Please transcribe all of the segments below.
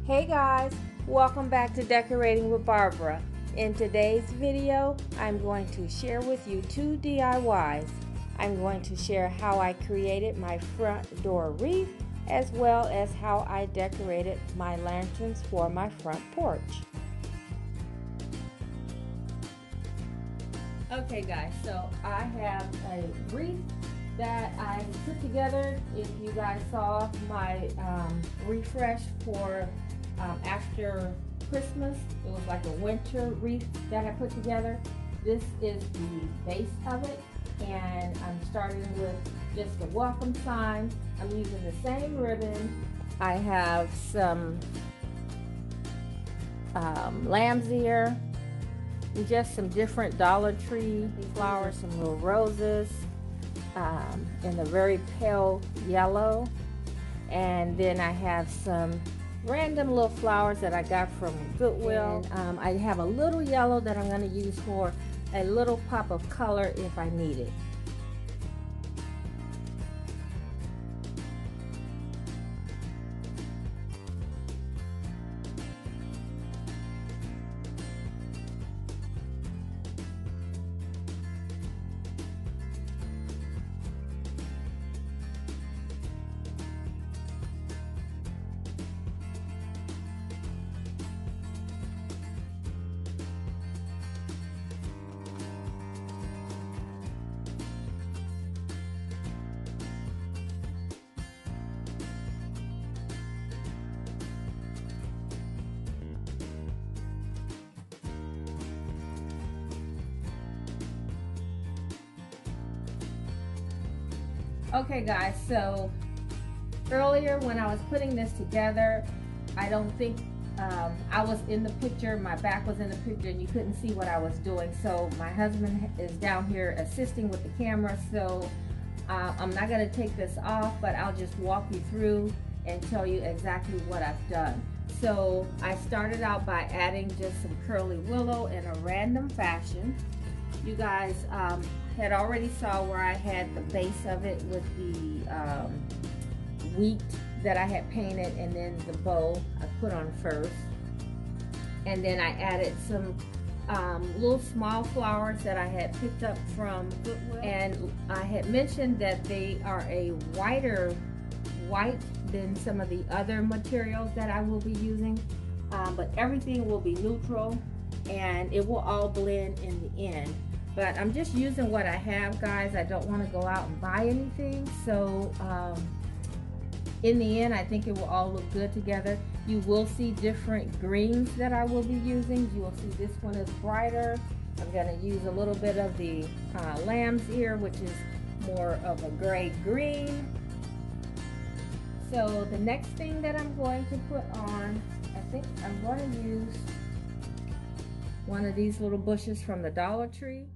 Hey guys, welcome back to Decorating with Barbara. In today's video, I'm going to share with you two DIYs. I'm going to share how I created my front door wreath as well as how I decorated my lanterns for my front porch. Okay guys, so I have a wreath that I put together. If you guys saw my refresh for after Christmas, it was like a winter wreath that I put together. This is the base of it, and I'm starting with just a welcome sign. I'm using the same ribbon. I have some lamb's ear, and just some different Dollar Tree flowers, some little roses in a very pale yellow, and then I have some random little flowers that I got from Goodwill. And, I have a little yellow that I'm going to use for a little pop of color if I need it. Okay guys, so earlier when I was putting this together, I don't think I was in the picture, my back was in the picture and you couldn't see what I was doing. So my husband is down here assisting with the camera, so I'm not going to take this off, but I'll just walk you through and tell you exactly what I've done. So I started out by adding just some curly willow in a random fashion. You guys had already saw where I had the base of it with the wheat that I had painted, and then the bow I put on first. And then I added some little small flowers that I had picked up from Goodwill. And I had mentioned that they are a whiter white than some of the other materials that I will be using. But everything will be neutral and it will all blend in the end. But I'm just using what I have, guys. I don't want to go out and buy anything. So in the end, I think it will all look good together. You will see different greens that I will be using. You will see this one is brighter. I'm going to use a little bit of the lamb's ear, which is more of a gray green. So the next thing that I'm going to put on, I think I'm going to use one of these little bushes from the Dollar Tree.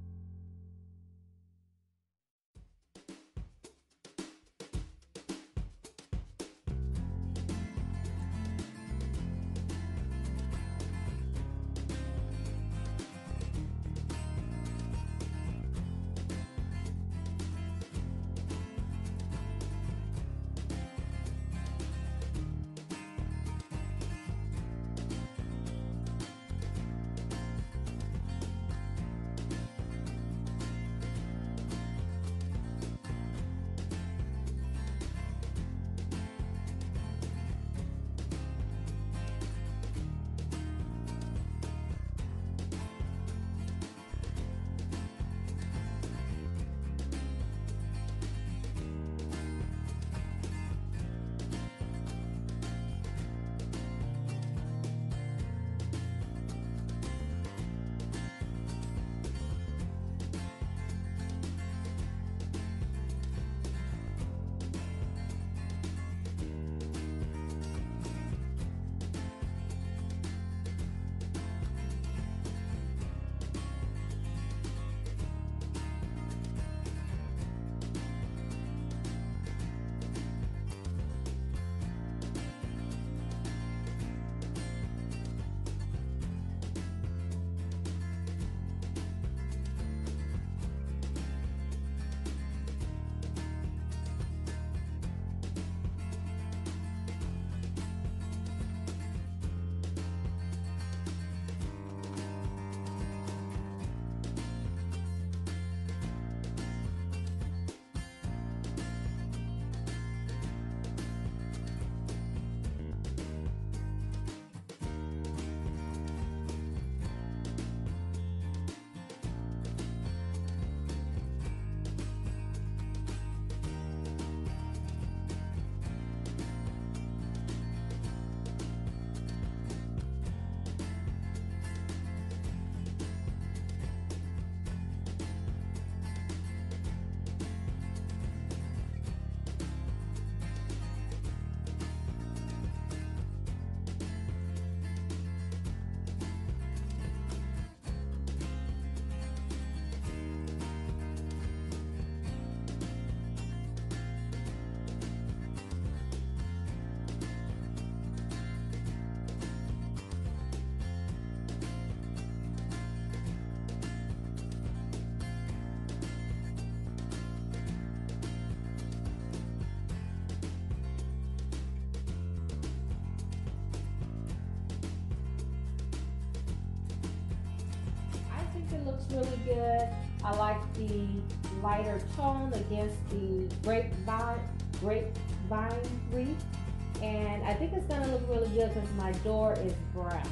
really good. I like the lighter tone against the grapevine wreath. And I think it's gonna look really good because my door is brown.